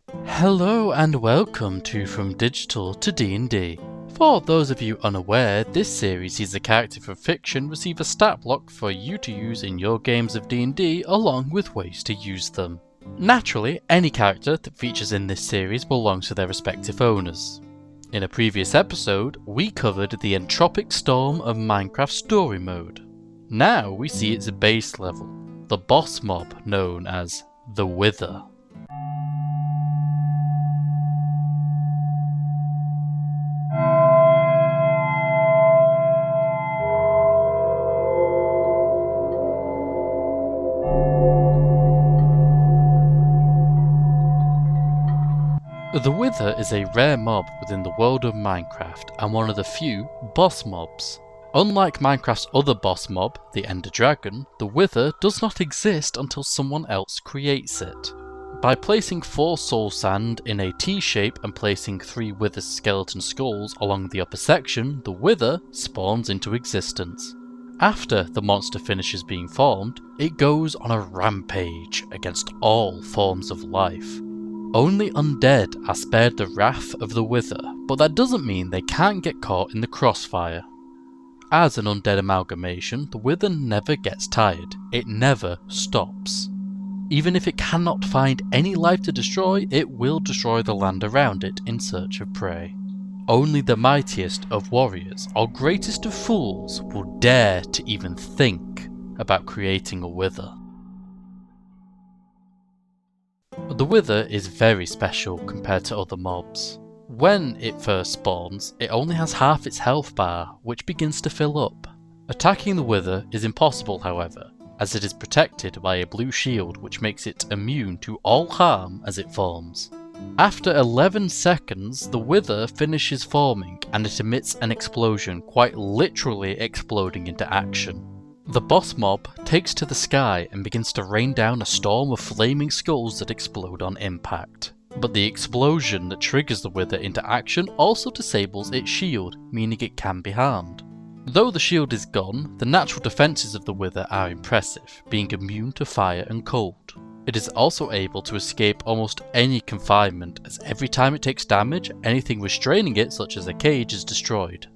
Hello and welcome to From Digital to D&D. For those of you unaware, this series sees a character from fiction receive a stat block for you to use in your games of D&D along with ways to use them. Naturally, any character that features in this series belongs to their respective owners. In a previous episode, we covered the entropic storm of Minecraft Story Mode. Now we see its base level, the boss mob known as the Wither. The Wither is a rare mob within the world of Minecraft and one of the few boss mobs. Unlike Minecraft's other boss mob, the Ender Dragon, the Wither does not exist until someone else creates it. By placing 4 soul sand in a T-shape and placing 3 Wither skeleton skulls along the upper section, the Wither spawns into existence. After the monster finishes being formed, it goes on a rampage against all forms of life. Only undead are spared the wrath of the Wither, but that doesn't mean they can't get caught in the crossfire. As an undead amalgamation, the Wither never gets tired, it never stops. Even if it cannot find any life to destroy, it will destroy the land around it in search of prey. Only the mightiest of warriors, or greatest of fools, will dare to even think about creating a Wither. The Wither is very special compared to other mobs. When it first spawns, it only has half its health bar, which begins to fill up. Attacking the Wither is impossible, however, as it is protected by a blue shield which makes it immune to all harm as it forms. After 11 seconds, the Wither finishes forming and it emits an explosion, quite literally exploding into action. The boss mob takes to the sky and begins to rain down a storm of flaming skulls that explode on impact. But the explosion that triggers the Wither into action also disables its shield, meaning it can be harmed. Though the shield is gone, the natural defences of the Wither are impressive, being immune to fire and cold. It is also able to escape almost any confinement, as every time it takes damage, anything restraining it, such as a cage, is destroyed.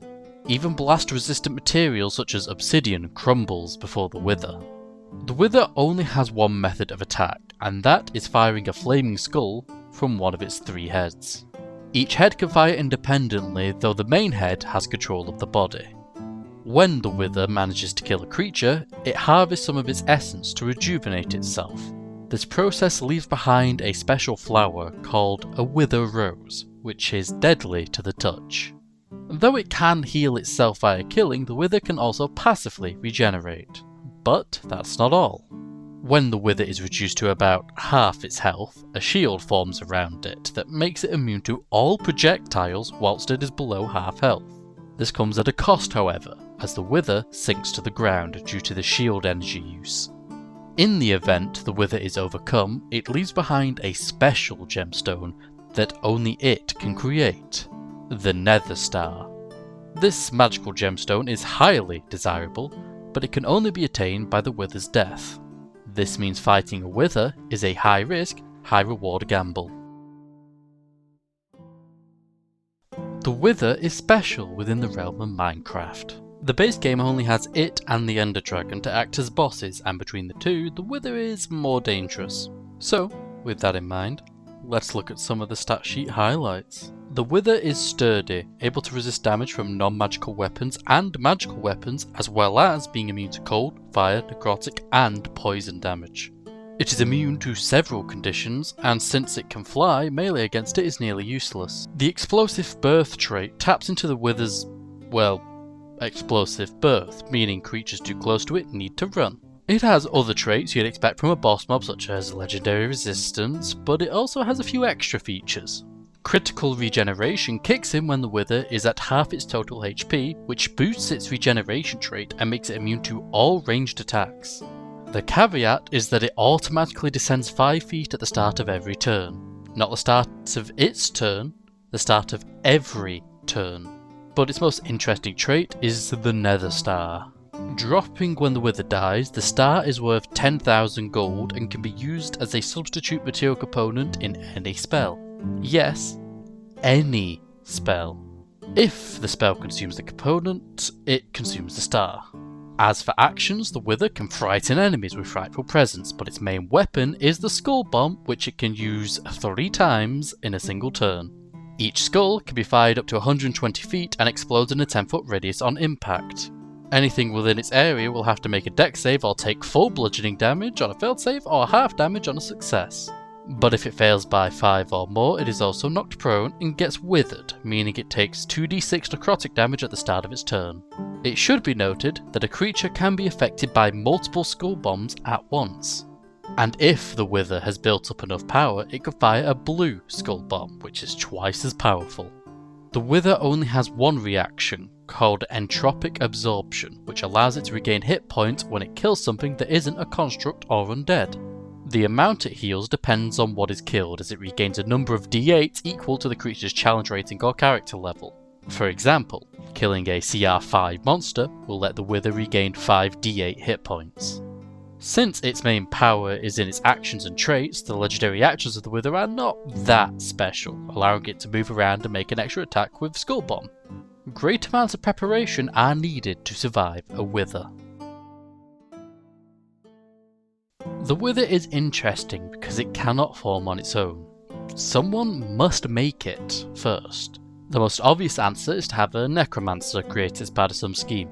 Even blast-resistant materials such as obsidian crumbles before the Wither. The Wither only has one method of attack, and that is firing a flaming skull from one of its 3 heads. Each head can fire independently, though the main head has control of the body. When the Wither manages to kill a creature, it harvests some of its essence to rejuvenate itself. This process leaves behind a special flower called a Wither Rose, which is deadly to the touch. Though it can heal itself via killing, the Wither can also passively regenerate. But that's not all. When the Wither is reduced to about half its health, a shield forms around it that makes it immune to all projectiles whilst it is below half health. This comes at a cost, however, as the Wither sinks to the ground due to the shield energy use. In the event the Wither is overcome, it leaves behind a special gemstone that only it can create. The Nether Star. This magical gemstone is highly desirable, but it can only be attained by the Wither's death. This means fighting a Wither is a high risk, high reward gamble. The Wither is special within the realm of Minecraft. The base game only has it and the Ender Dragon to act as bosses, and between the two, the Wither is more dangerous. So, with that in mind, let's look at some of the stat sheet highlights. The Wither is sturdy, able to resist damage from non-magical weapons and magical weapons, as well as being immune to cold, fire, necrotic, and poison damage. It is immune to several conditions, and since it can fly, melee against it is nearly useless. The Explosive Birth trait taps into the Wither's, explosive birth, meaning creatures too close to it need to run. It has other traits you'd expect from a boss mob such as legendary resistance, but it also has a few extra features. Critical regeneration kicks in when the Wither is at half its total HP, which boosts its regeneration trait and makes it immune to all ranged attacks. The caveat is that it automatically descends 5 feet at the start of every turn. Not the start of its turn, the start of every turn. But its most interesting trait is the Nether Star. Dropping when the wither dies, the star is worth 10,000 gold and can be used as a substitute material component in any spell. Yes, any spell. If the spell consumes the component, it consumes the star. As for actions, the wither can frighten enemies with frightful presence, but its main weapon is the skull bomb, which it can use 3 times in a single turn. Each skull can be fired up to 120 feet and explodes in a 10-foot radius on impact. Anything within its area will have to make a dex save or take full bludgeoning damage on a failed save or half damage on a success. But if it fails by 5 or more, it is also knocked prone and gets withered, meaning it takes 2d6 necrotic damage at the start of its turn. It should be noted that a creature can be affected by multiple skull bombs at once. And if the wither has built up enough power, it could fire a blue skull bomb, which is twice as powerful. The wither only has one reaction, called entropic absorption, which allows it to regain hit points when it kills something that isn't a construct or undead. The amount it heals depends on what is killed, as it regains a number of d8 equal to the creature's challenge rating or character level. For example, killing a CR5 monster will let the wither regain 5 d8 hit points. Since its main power is in its actions and traits, the legendary actions of the wither are not that special, allowing it to move around and make an extra attack with Skull Bomb. Great amounts of preparation are needed to survive a wither. The wither is interesting because it cannot form on its own. Someone must make it first. The most obvious answer is to have a necromancer create as part of some scheme.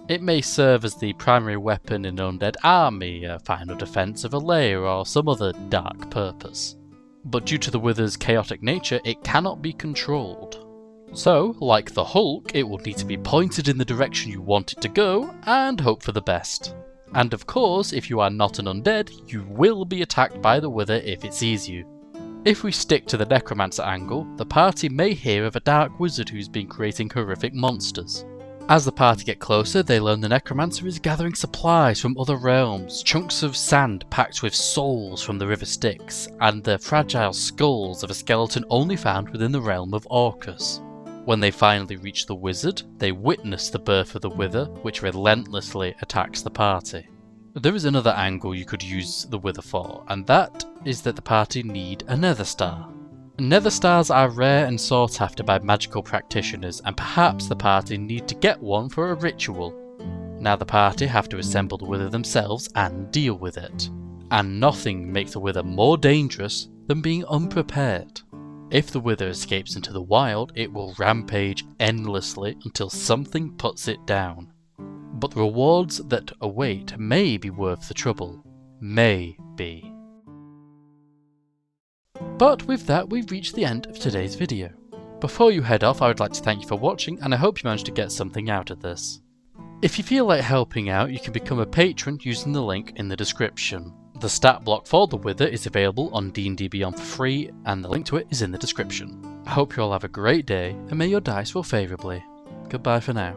It may serve as the primary weapon in an undead army, a final defense of a lair, or some other dark purpose. But due to the wither's chaotic nature, it cannot be controlled. So, like the Hulk, it will need to be pointed in the direction you want it to go, and hope for the best. And of course, if you are not an undead, you will be attacked by the wither if it sees you. If we stick to the necromancer angle, the party may hear of a dark wizard who's been creating horrific monsters. As the party get closer, they learn the necromancer is gathering supplies from other realms, chunks of sand packed with souls from the river Styx, and the fragile skulls of a skeleton only found within the realm of Orcus. When they finally reach the wizard, they witness the birth of the wither, which relentlessly attacks the party. There is another angle you could use the wither for, and that is that the party need a nether star. Nether stars are rare and sought after by magical practitioners, and perhaps the party need to get one for a ritual. Now the party have to assemble the wither themselves and deal with it. And nothing makes the wither more dangerous than being unprepared. If the wither escapes into the wild, it will rampage endlessly until something puts it down. But the rewards that await may be worth the trouble. May be. But with that, we've reached the end of today's video. Before you head off, I would like to thank you for watching, and I hope you managed to get something out of this. If you feel like helping out, you can become a patron using the link in the description. The stat block for the wither is available on D&D Beyond for free, and the link to it is in the description. I hope you all have a great day, and may your dice roll favourably. Goodbye for now.